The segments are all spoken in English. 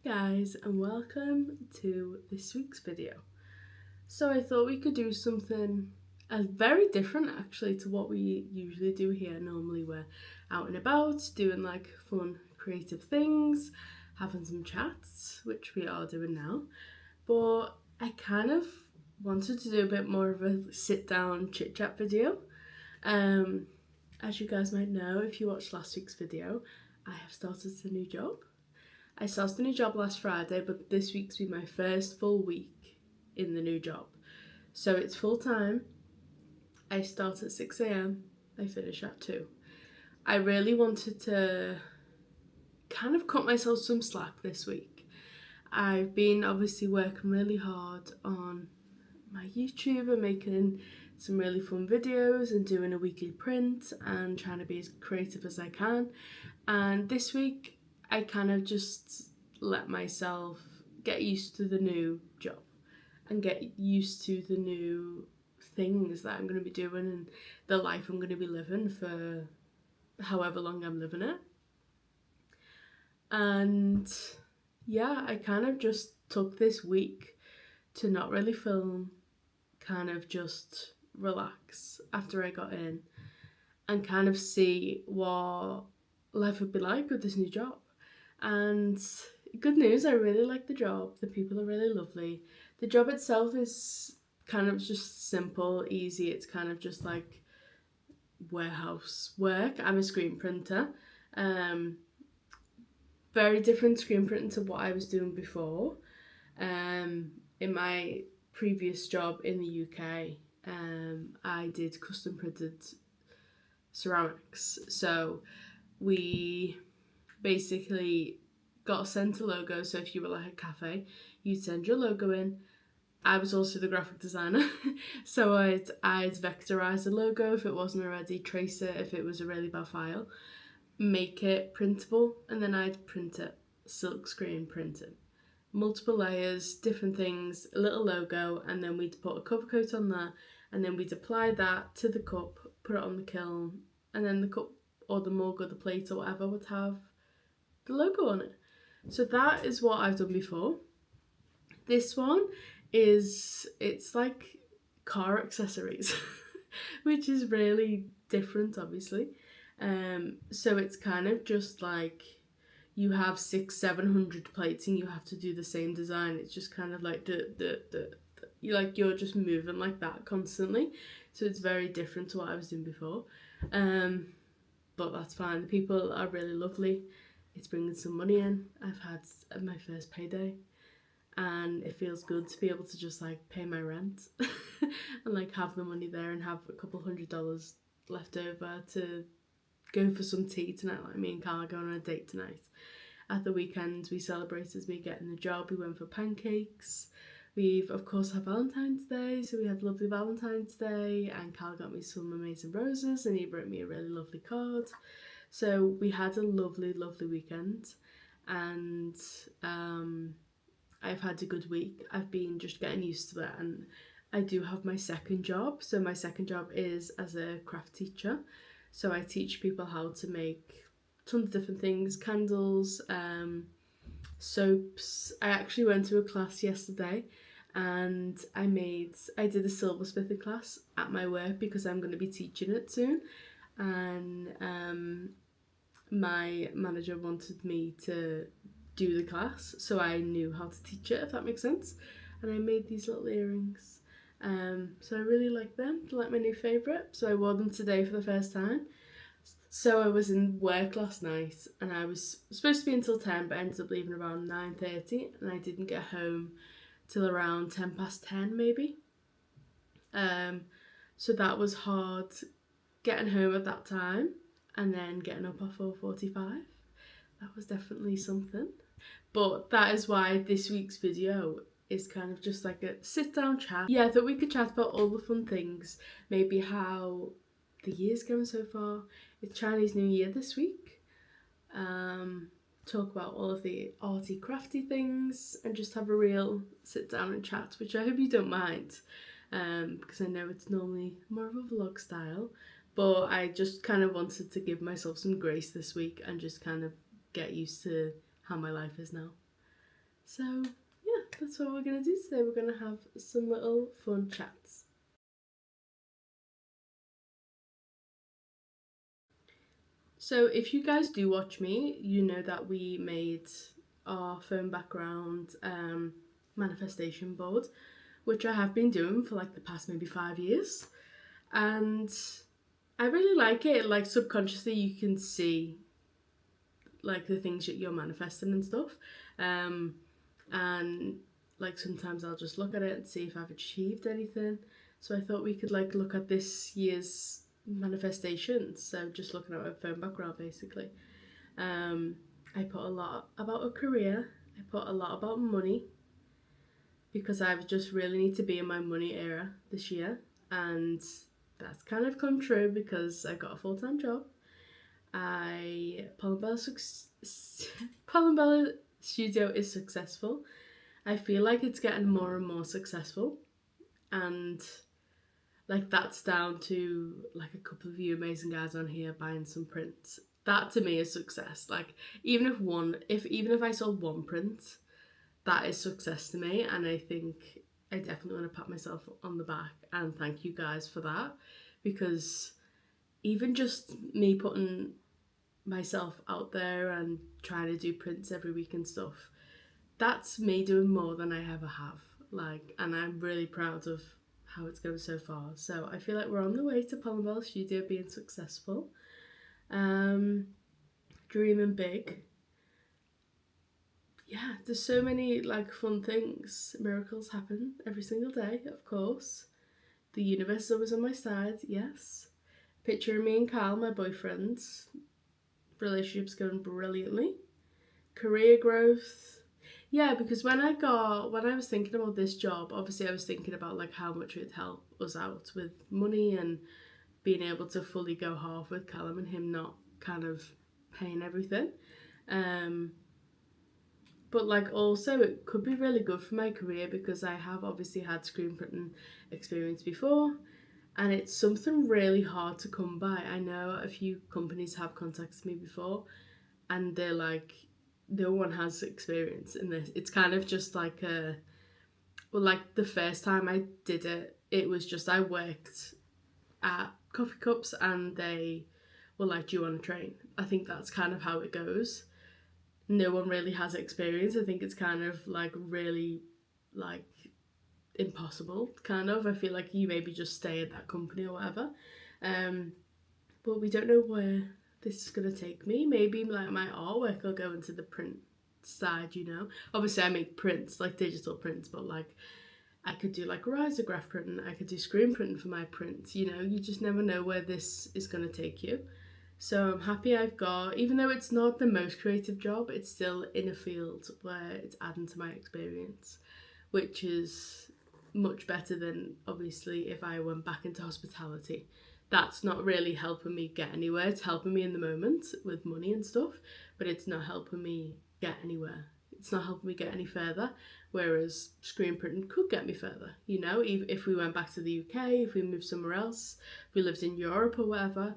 Guys, and welcome to this week's video. So I thought we could do something very different actually to what we usually do here. Normally we're out and about doing like fun creative things, having some chats, which we are doing now, but I kind of wanted to do a bit more of a sit down chit chat video. As you guys might know, if you watched last week's video, I have started a new job. I started a new job last Friday, but this week's been my first full week in the new job. So it's full time. I start at 6 a.m. I finish at 2. I really wanted to kind of cut myself some slack this week. I've been obviously working really hard on my YouTube and making some really fun videos and doing a weekly print and trying to be as creative as I can. And this week I kind of just let myself get used to the new job and get used to the new things that I'm going to be doing and the life I'm going to be living for however long I'm living it. And yeah, I kind of just took this week to not really film, kind of just relax after I got in and kind of see what life would be like with this new job. And good news, I really like the job. The people are really lovely. The job itself is kind of just simple, easy. It's kind of just like warehouse work. I'm a screen printer. Very different screen printing to what I was doing before. In my previous job in the UK, I did custom printed ceramics. So we basically got sent a logo. So if you were like a cafe, you'd send your logo in. I was also the graphic designer, so I'd vectorize the logo if it wasn't already, trace it if it was a really bad file, make it printable, and then I'd print it, silk screen printing. Multiple layers, different things, a little logo, and then we'd put a cover coat on there, and then we'd apply that to the cup, put it on the kiln, and then the cup or the mug or the plate or whatever would have the logo on it. So that is what I've done before. This one it's like car accessories, which is really different obviously. So it's kind of just like you have 600-700 plates and you have to do the same design. It's just kind of like you're just moving like that constantly. So it's very different to what I was doing before. But that's fine. The people are really lovely. It's bringing some money in. I've had my first payday and it feels good to be able to just like pay my rent and like have the money there and have a couple $100 left over to go for some tea tonight. Like me and Carl are going on a date tonight. At the weekend we celebrated me getting the job. We went for pancakes. We've of course had Valentine's Day, so we had lovely Valentine's Day, and Carl got me some amazing roses and he wrote me a really lovely card. So we had a lovely weekend, and I've had a good week. I've been just getting used to it, and I do have my second job. So my second job is as a craft teacher. So I teach people how to make tons of different things, candles, soaps. I actually went to a class yesterday and I did a silversmithing class at my work because I'm going to be teaching it soon, and my manager wanted me to do the class so I knew how to teach it, if that makes sense. And I made these little earrings, so I really like them. They're like my new favourite, so I wore them today for the first time. So I was in work last night and I was supposed to be until 10, but I ended up leaving around 9:30 and I didn't get home till around 10 past 10 maybe. So that was hard getting home at that time and then getting up at 4:45. That was definitely something. But that is why this week's video is kind of just like a sit down chat. Yeah, I thought we could chat about all the fun things, maybe how the year's going so far. It's Chinese New Year this week. Talk about all of the arty crafty things and just have a real sit down and chat, which I hope you don't mind, because I know it's normally more of a vlog style, but I just kind of wanted to give myself some grace this week and just kind of get used to how my life is now. So yeah, that's what we're going to do today. We're going to have some little fun chats. So if you guys do watch me, you know that we made our phone background manifestation board, which I have been doing for like the past maybe 5 years. And I really like it. Like subconsciously you can see like the things that you're manifesting and stuff. And like sometimes I'll just look at it and see if I've achieved anything. So I thought we could like look at this year's manifestations. So just looking at my phone background basically. I put a lot about a career. I put a lot about money because I just really need to be in my money era this year, and that's kind of come true because I got a full-time job. Palombella Studio is successful. I feel like it's getting more and more successful, and like that's down to like a couple of you amazing guys on here buying some prints. That to me is success. Like even if I sold one print, that is success to me, and I think I definitely want to pat myself on the back and thank you guys for that, because even just me putting myself out there and trying to do prints every week and stuff, that's me doing more than I ever have. Like, and I'm really proud of how it's going so far. So I feel like we're on the way to Palombella Studio being successful. Dreaming big. Yeah, there's so many like fun things. Miracles happen every single day, of course. The universe is always on my side, yes. Picture me and Kyle, my boyfriend. Relationship's going brilliantly. Career growth. Yeah, because when I was thinking about this job, obviously I was thinking about like how much it'd help us out with money and being able to fully go half with Callum and him not kind of paying everything. But like also it could be really good for my career because I have obviously had screen printing experience before, and it's something really hard to come by. I know a few companies have contacted me before and they're like, no one has experience in this. It's kind of just like like the first time I did it, it was just I worked at coffee cups and they were like, do you want to train? I think that's kind of how it goes. No one really has experience. I think it's kind of like really like impossible, kind of. I feel like you maybe just stay at that company or whatever. But we don't know where this is going to take me. Maybe like my artwork will go into the print side, you know. Obviously I make prints, like digital prints, but like I could do like risograph printing, I could do screen printing for my prints, you know. You just never know where this is going to take you. So I'm happy I've got, even though it's not the most creative job, it's still in a field where it's adding to my experience, which is much better than obviously if I went back into hospitality. That's not really helping me get anywhere. It's helping me in the moment with money and stuff, but it's not helping me get anywhere. It's not helping me get any further, whereas screen printing could get me further, you know, if we went back to the UK, if we moved somewhere else, if we lived in Europe or whatever,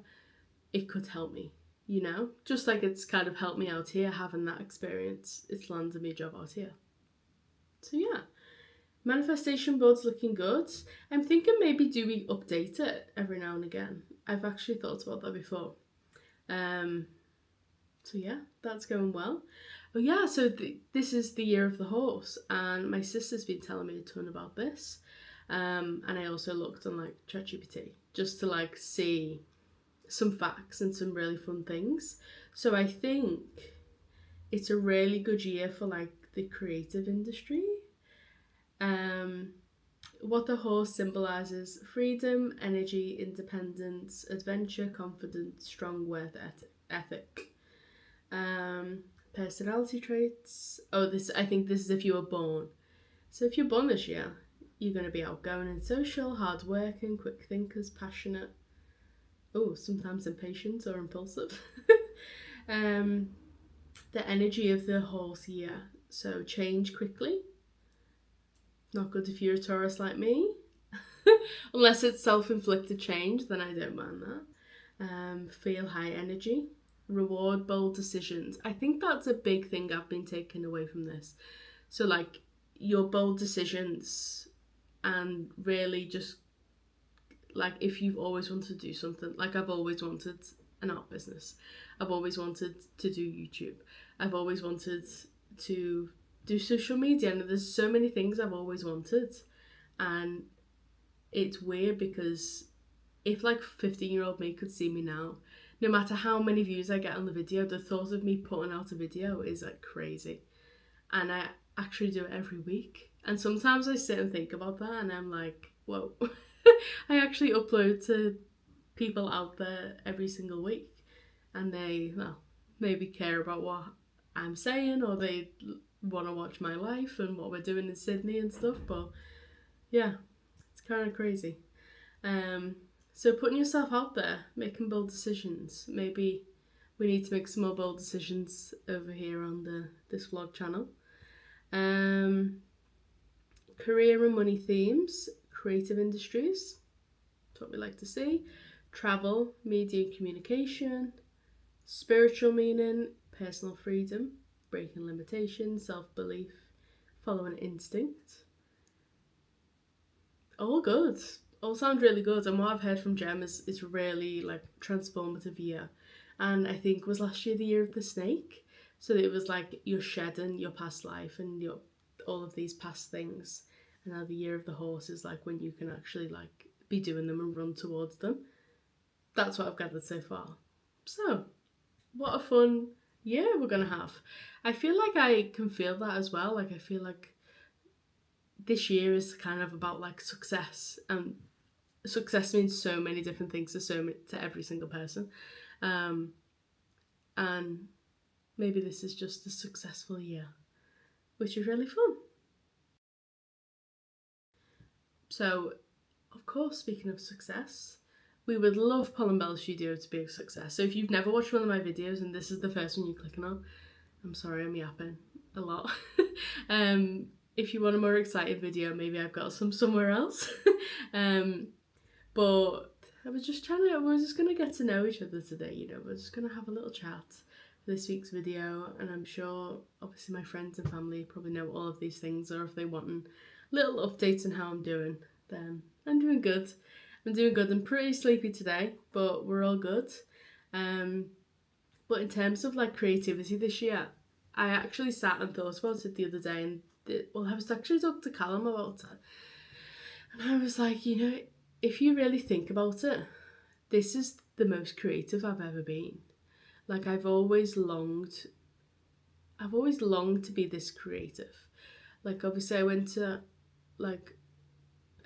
it could help me, you know? Just like it's kind of helped me out here, having that experience, it's landed me a job out here. So yeah, manifestation board's looking good. I'm thinking maybe do we update it every now and again? I've actually thought about that before. So yeah, that's going well. Oh yeah, so this is the year of the horse, and my sister's been telling me a ton about this. And I also looked on like ChatGPT just to like see some facts and some really fun things. So I think it's a really good year for like the creative industry. What the horse symbolises: freedom, energy, independence, adventure, confidence, strong work ethic. Personality traits. Oh, this, I think this is if you were born. So if you're born this year, you're going to be outgoing and social, hardworking, quick thinkers, passionate. Oh, sometimes impatient or impulsive. The energy of the horse year. So change quickly. Not good if you're a Taurus like me. Unless it's self-inflicted change, then I don't mind that. Feel high energy. Reward bold decisions. I think that's a big thing I've been taking away from this. So like your bold decisions, and really just like if you've always wanted to do something, like I've always wanted an art business, I've always wanted to do YouTube, I've always wanted to do social media, and there's so many things I've always wanted. And it's weird because if like 15-year-old me could see me now, no matter how many views I get on the video, the thought of me putting out a video is like crazy. And I actually do it every week. And sometimes I sit and think about that and I'm like, whoa. I actually upload to people out there every single week, and they, well, maybe care about what I'm saying, or they want to watch my life and what we're doing in Sydney and stuff. But yeah, it's kind of crazy. So putting yourself out there, making bold decisions. Maybe we need to make some more bold decisions over here on this vlog channel. Career and money themes, creative industries, that's what we like to see. Travel, media and communication, spiritual meaning, personal freedom, breaking limitations, self-belief, following instinct. All good. All sound really good. And what I've heard from Jem is really like transformative year. And I think was last year the year of the snake. So it was like you're shedding your past life and your all of these past things. And now the year of the horse is like when you can actually like be doing them and run towards them. That's what I've gathered so far. So, what a fun year we're gonna have. I feel like I can feel that as well. Like I feel like this year is kind of about like success, and success means so many different things to every single person. And maybe this is just a successful year, which is really fun. So, of course, speaking of success, we would love PalombellaStudio to be a success. So if you've never watched one of my videos and this is the first one you're clicking on, I'm sorry, I'm yapping a lot. If you want a more excited video, maybe I've got some somewhere else. But we're just gonna get to know each other today, you know, we're just gonna have a little chat for this week's video, and I'm sure obviously my friends and family probably know all of these things, or if they want little updates on how I'm doing, then I'm doing good. I'm pretty sleepy today, but we're all good. But in terms of like creativity this year, I actually sat and thought about it the other day, and I was actually talking to Callum about it, and I was like, you know, if you really think about it, this is the most creative I've ever been. Like I've always longed to be this creative. Like obviously I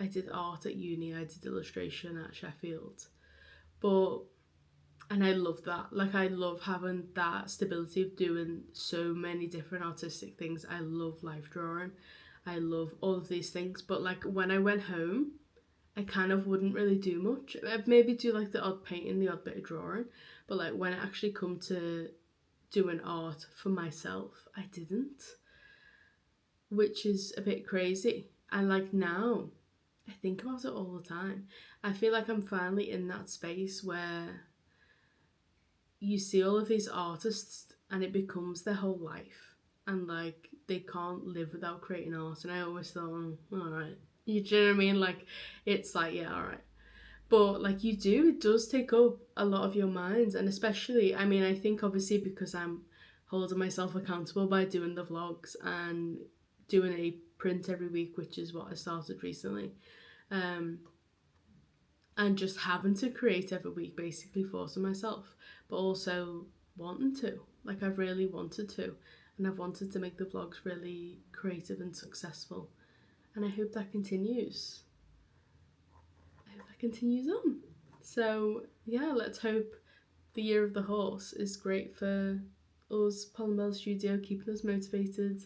did art at uni, I did illustration at Sheffield, and I love that. Like I love having that stability of doing so many different artistic things. I love life drawing, I love all of these things, but like when I went home, I kind of wouldn't really do much. I'd maybe do like the odd painting, the odd bit of drawing, but like when it actually come to doing art for myself, I didn't, which is a bit crazy. And like now, I think about it all the time. I feel like I'm finally in that space where you see all of these artists and it becomes their whole life, and like they can't live without creating art. And I always thought, alright, you know what I mean? Like it's like, yeah, alright. But like it does take up a lot of your mind. And especially, I mean, I think obviously because I'm holding myself accountable by doing the vlogs and doing a print every week, which is what I started recently, and just having to create every week, basically forcing myself, but also wanting to. Like I've really wanted to, and I've wanted to make the vlogs really creative and successful, and I hope that continues. On. So yeah, let's hope the year of the horse is great for us, Palombella Studio, keeping us motivated,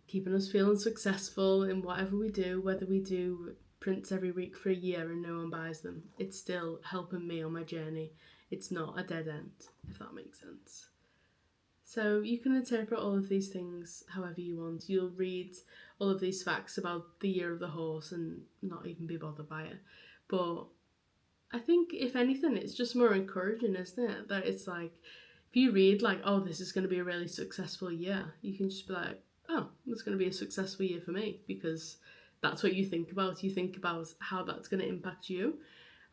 keeping us feeling successful in whatever we do, whether we do prints every week for a year and no one buys them. It's still helping me on my journey. It's not a dead end, if that makes sense. So you can interpret all of these things however you want. You'll read all of these facts about the year of the horse and not even be bothered by it. But I think if anything, it's just more encouraging, isn't it? That it's like, if you read like, oh, this is going to be a really successful year, you can just be like, oh, it's going to be a successful year for me, because that's what you think about. You think about how that's going to impact you.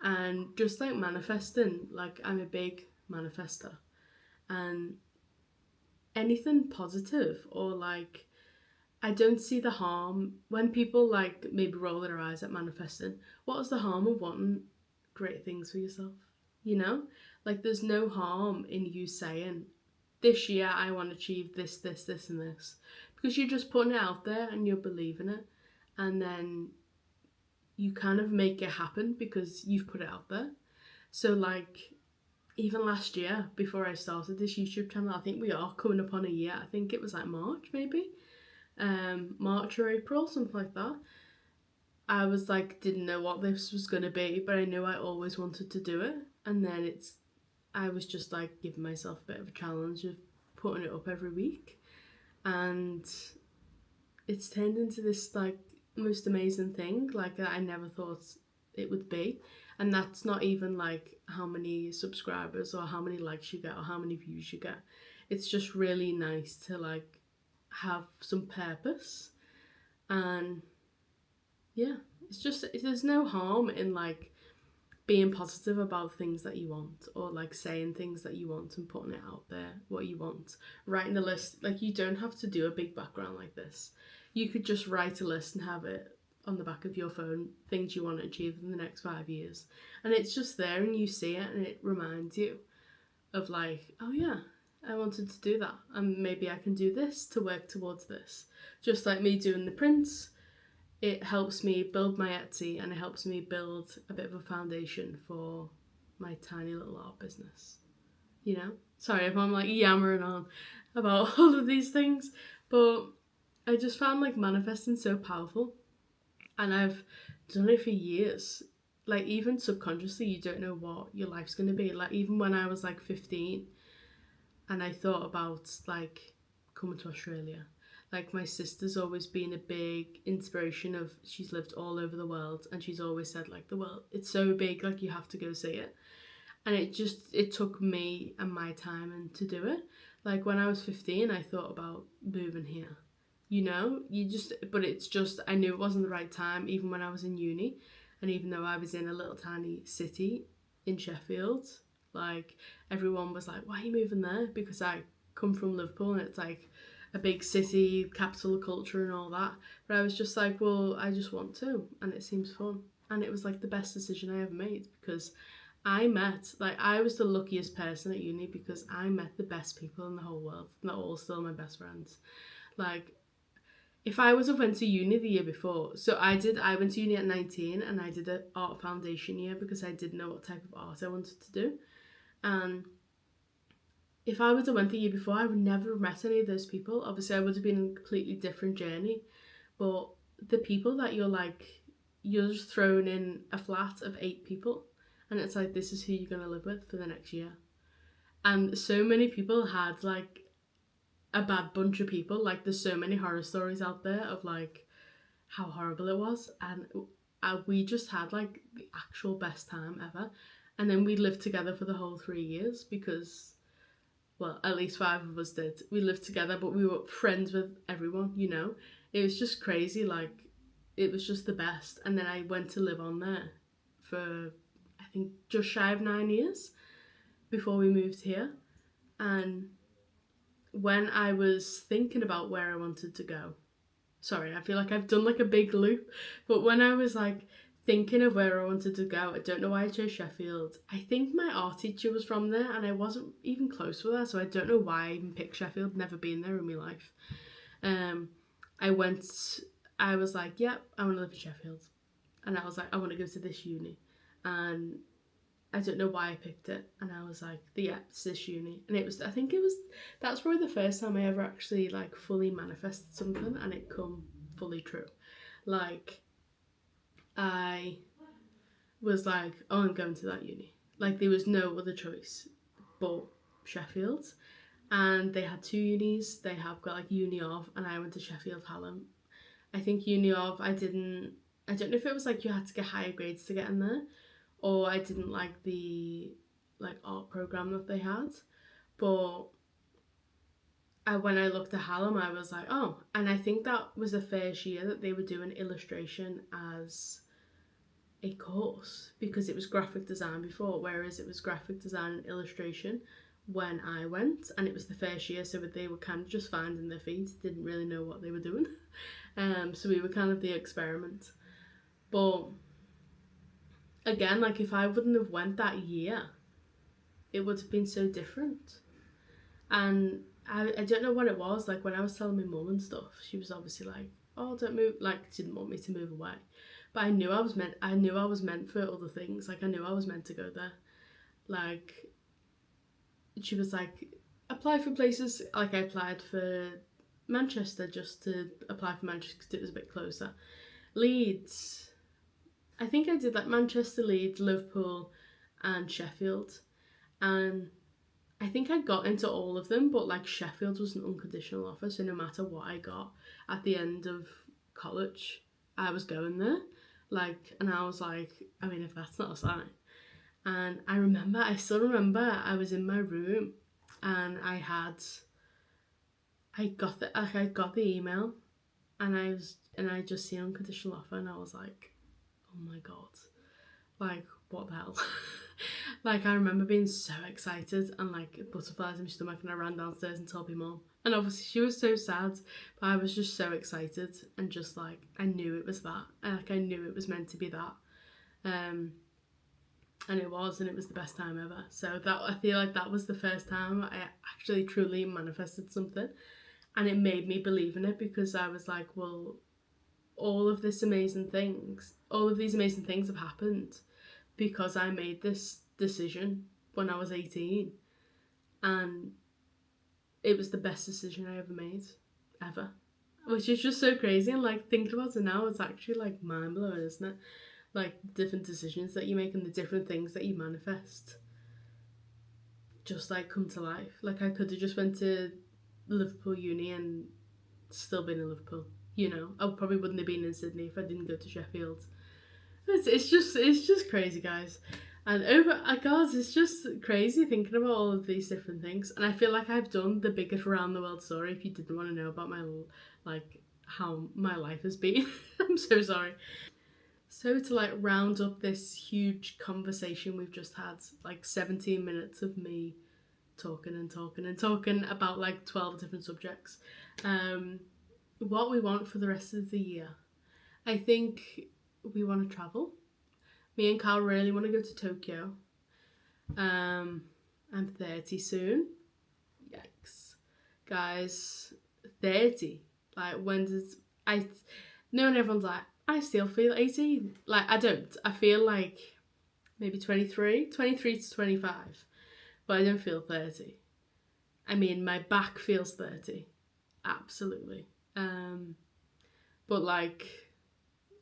And just like manifesting, like I'm a big manifester, and anything positive, or like, I don't see the harm when people like maybe roll their eyes at manifesting. What is the harm of wanting great things for yourself? You know? Like there's no harm in you saying, this year I want to achieve this, this, this, and this. Because you're just putting it out there and you're believing it. And then you kind of make it happen because you've put it out there. So like, even last year, before I started this YouTube channel, I think we are coming up on a year. I think it was like March maybe. March or April, something like that. I was like, didn't know what this was going to be, but I knew I always wanted to do it. And then I was just like giving myself a bit of a challenge of putting it up every week. And it's turned into this like most amazing thing, like that I never thought it would be. And that's not even like how many subscribers or how many likes you get or how many views you get. It's just really nice to like have some purpose. And yeah, it's just, there's no harm in like being positive about things that you want, or like saying things that you want and putting it out there, what you want, writing a list. Like you don't have to do a big background like this. You could just write a list and have it on the back of your phone, things you want to achieve in the next 5 years, and it's just there and you see it and it reminds you of like, oh yeah, I wanted to do that, and maybe I can do this to work towards this. Just like me doing the prints, it helps me build my Etsy, and it helps me build a bit of a foundation for my tiny little art business. You know? Sorry if I'm like yammering on about all of these things, but I just found like manifesting so powerful, and I've done it for years. Like even subconsciously, you don't know what your life's going to be. Like even when I was like 15 and I thought about like coming to Australia, like my sister's always been a big inspiration of, she's lived all over the world and she's always said like, the world, it's so big, like you have to go see it. And it took me and my time and to do it. Like when I was 15, I thought about moving here. You know, but it's just, I knew it wasn't the right time, even when I was in uni. And even though I was in a little tiny city in Sheffield, like everyone was like, why are you moving there? Because I come from Liverpool and it's like a big city, capital of culture and all that. But I was just like, well, I just want to, and it seems fun. And it was like the best decision I ever made, because I was the luckiest person at uni, because I met the best people in the whole world, and they're all still my best friends. Like, if I was have went to uni the year before, so I went to uni at 19 and I did an art foundation year because I didn't know what type of art I wanted to do. And if I would have went the year before, I would never have met any of those people. Obviously, I would have been in a completely different journey. But the people that you're just thrown in a flat of 8 people, and it's like, this is who you're going to live with for the next year. And so many people had like a bad bunch of people. Like there's so many horror stories out there of like how horrible it was, and we just had like the actual best time ever. And then we lived together for the whole 3 years, because, well, at least 5 of us did. We lived together, but we were friends with everyone, you know. It was just crazy, like it was just the best. And then I went to live on there for, I think, just shy of 9 years before we moved here. And when I was thinking about where I wanted to go, sorry, I feel like I've done like a big loop, but when I was like thinking of where I wanted to go, I don't know why I chose Sheffield. I think my art teacher was from there and I wasn't even close with her, so I don't know why I even picked Sheffield, never been there in my life. I was like, yep, I want to live in Sheffield. And I was like, I want to go to this uni. And I don't know why I picked it, and I was like, yeah, it's this uni. And that's probably the first time I ever actually like fully manifested something and it come fully true. Like, I was like, oh, I'm going to that uni. Like, there was no other choice but Sheffield. And they had 2 unis. They have got like uni of, and I went to Sheffield Hallam. I think uni of, I don't know if it was like you had to get higher grades to get in there, or I didn't like the like art program that they had, but when I looked at Hallam, I was like, oh. And I think that was the first year that they were doing illustration as a course, because it was graphic design before, whereas it was graphic design and illustration when I went, and it was the first year, so they were kind of just finding their feet, didn't really know what they were doing. So we were kind of the experiment. But again, like, if I wouldn't have went that year, it would have been so different. And I don't know what it was, like when I was telling my mum and stuff, she was obviously like, oh, don't move, like, she didn't want me to move away. But I knew I was meant for other things. Like, I knew I was meant to go there. Like, she was like, apply for places. Like, I applied for Manchester, just to apply for Manchester because it was a bit closer. Leeds, I think I did like Manchester, Leeds, Liverpool and Sheffield. And I think I got into all of them, but like Sheffield was an unconditional offer, so no matter what I got at the end of college, I was going there. Like, and I was like, I mean, if that's not a sign. And I still remember I was in my room and I got the email, and I just seen unconditional offer, and I was like, oh my god, like, what the hell? Like, I remember being so excited and like butterflies in my stomach, and I ran downstairs and told my mum, and obviously she was so sad, but I was just so excited, and just like, I knew it was that, like, I knew it was meant to be that. And it was the best time ever. So that, I feel like that was the first time I actually truly manifested something, and it made me believe in it, because I was like, well, all of these amazing things have happened because I made this decision when I was 18, and it was the best decision I ever made, ever. Which is just so crazy, and like, thinking about it now, it's actually like mind blowing, isn't it? Like, different decisions that you make and the different things that you manifest just like come to life. Like, I could have just went to Liverpool uni and still been in Liverpool, you know. I probably wouldn't have been in Sydney if I didn't go to Sheffield. It's just crazy, guys. And God, it's just crazy thinking about all of these different things. And I feel like I've done the biggest around the world story. If you didn't want to know about my, like, how my life has been, I'm so sorry. So to like round up this huge conversation we've just had, like 17 minutes of me talking and talking and talking about like 12 different subjects. What we want for the rest of the year. I think we want to travel. Me and Carl really want to go to Tokyo. I'm 30 soon. Yikes. Guys, 30. Like, when does no, and everyone's like, I still feel 18. Like, I don't. I feel like maybe 23 to 25. But I don't feel 30. I mean, my back feels 30. Absolutely. But like,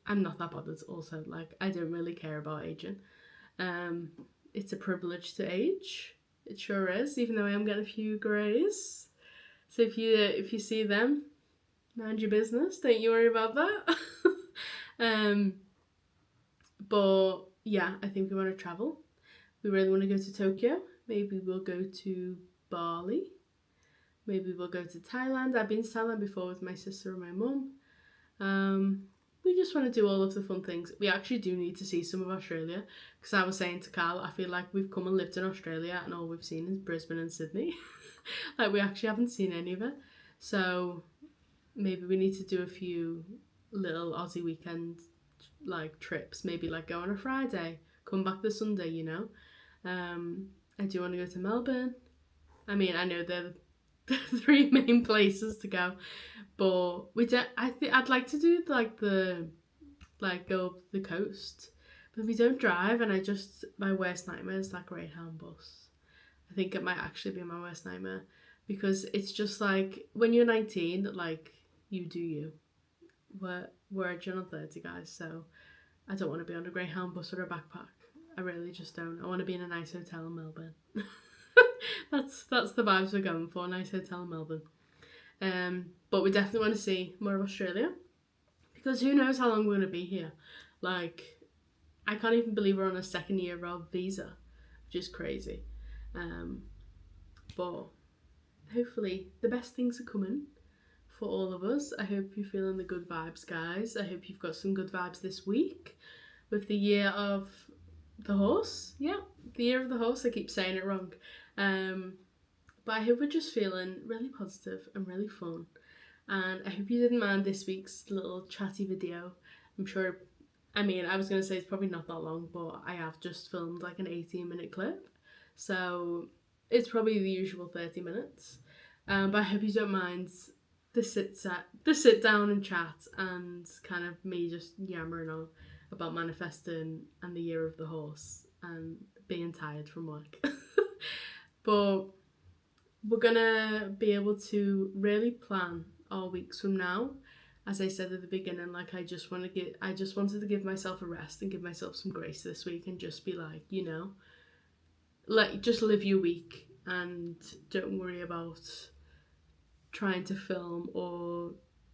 I'm not that bothered also. Like, I don't really care about aging. It's a privilege to age. It sure is, even though I am getting a few greys. So if you see them, mind your business. Don't you worry about that. But yeah, I think we want to travel. We really want to go to Tokyo. Maybe we'll go to Bali. Maybe we'll go to Thailand. I've been to Thailand before with my sister and my mum. We just want to do all of the fun things. We actually do need to see some of Australia, because I was saying to Carl, I feel like we've come and lived in Australia and all we've seen is Brisbane and Sydney. Like, we actually haven't seen any of it. So maybe we need to do a few little Aussie weekend like trips. Maybe like go on a Friday, come back the Sunday, you know. I do want to go to Melbourne. I mean, I know they're the three main places to go, but I'd like to do like go up the coast, but we don't drive, and my worst nightmare is that Greyhound bus. I think it might actually be my worst nightmare, because it's just like, when you're 19, like, you do you. We're on 30, guys, so I don't want to be on a Greyhound bus or a backpack. I really just don't. I want to be in a nice hotel in Melbourne. That's the vibes we're going for, a nice hotel in Melbourne. But we definitely want to see more of Australia, because who knows how long we're going to be here. Like, I can't even believe we're on a second year of visa, which is crazy. But hopefully the best things are coming for all of us. I hope you're feeling the good vibes, guys. I hope you've got some good vibes this week with the year of the horse. Yeah, the year of the horse. I keep saying it wrong. But I hope we're just feeling really positive and really fun. And I hope you didn't mind this week's little chatty video. I'm sure, I mean, I was going to say it's probably not that long, but I have just filmed like an 18-minute clip. So it's probably the usual 30 minutes. But I hope you don't mind the sit down and chat and kind of me just yammering on about manifesting and the year of the horse and being tired from work. But we're gonna be able to really plan our weeks from now. As I said at the beginning, like I just wanted to give myself a rest and give myself some grace this week and just be like, you know, like just live your week and don't worry about trying to film. Or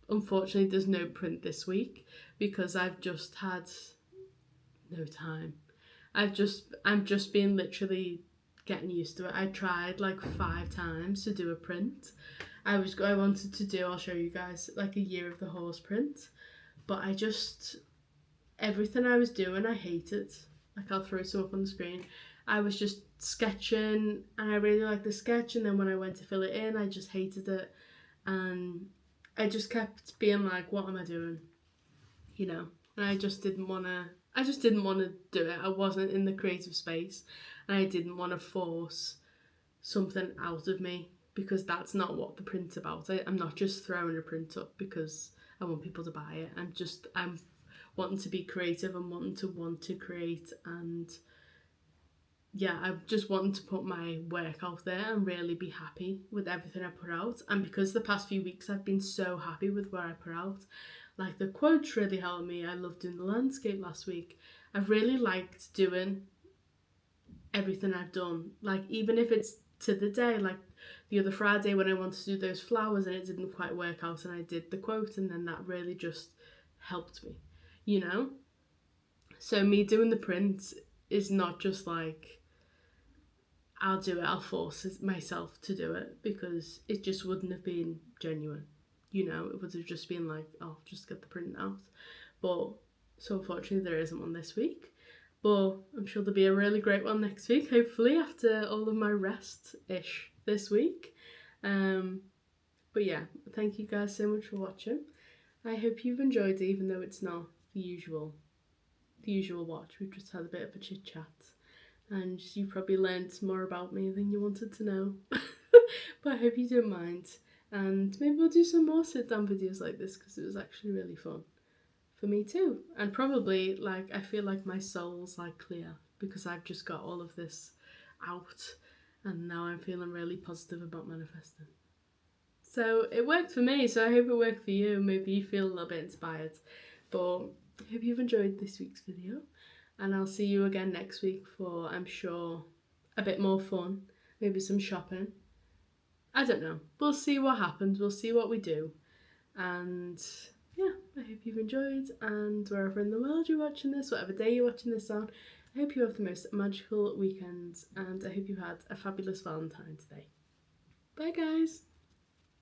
unfortunately there's no print this week because I've just had no time. I'm just being literally getting used to it. I tried like 5 times to do a print. I wanted to do, I'll show you guys, like a year of the horse print, but everything I was doing I hated. Like I'll throw some up on the screen. I was just sketching and I really liked the sketch, and then when I went to fill it in I just hated it, and I just kept being like, what am I doing, you know? And I just didn't want to do it. I wasn't in the creative space and I didn't want to force something out of me, because that's not what the print's about. I'm not just throwing a print up because I want people to buy it. I'm wanting to be creative and want to create, and yeah, I just wanting to put my work out there and really be happy with everything I put out. And because the past few weeks I've been so happy with what I put out, like the quotes really helped me. I loved doing the landscape last week. I've really liked doing everything I've done, like even if it's to the day, like the other Friday when I wanted to do those flowers and it didn't quite work out and I did the quote, and then that really just helped me, you know? So me doing the print is not just like I'll do it, I'll force myself to do it, because it just wouldn't have been genuine, you know? It would have just been like, oh, just get the print out. But so unfortunately there isn't one this week, but I'm sure there'll be a really great one next week, hopefully, after all of my rest-ish this week. But yeah, thank you guys so much for watching. I hope you've enjoyed it, even though it's not the usual watch. We've just had a bit of a chit chat, and you probably learned more about me than you wanted to know. But I hope you don't mind, and maybe we'll do some more sit down videos like this, because it was actually really fun for me too. And probably, like, I feel like my soul's like clear because I've just got all of this out, and now I'm feeling really positive about manifesting. So it worked for me, so I hope it worked for you. Maybe you feel a little bit inspired. But I hope you've enjoyed this week's video, and I'll see you again next week for, I'm sure, a bit more fun, maybe some shopping. I don't know. We'll see what happens. We'll see what we do. And yeah, I hope you've enjoyed, and wherever in the world you're watching this, whatever day you're watching this on, I hope you have the most magical weekend, and I hope you had a fabulous Valentine's Day. Bye guys!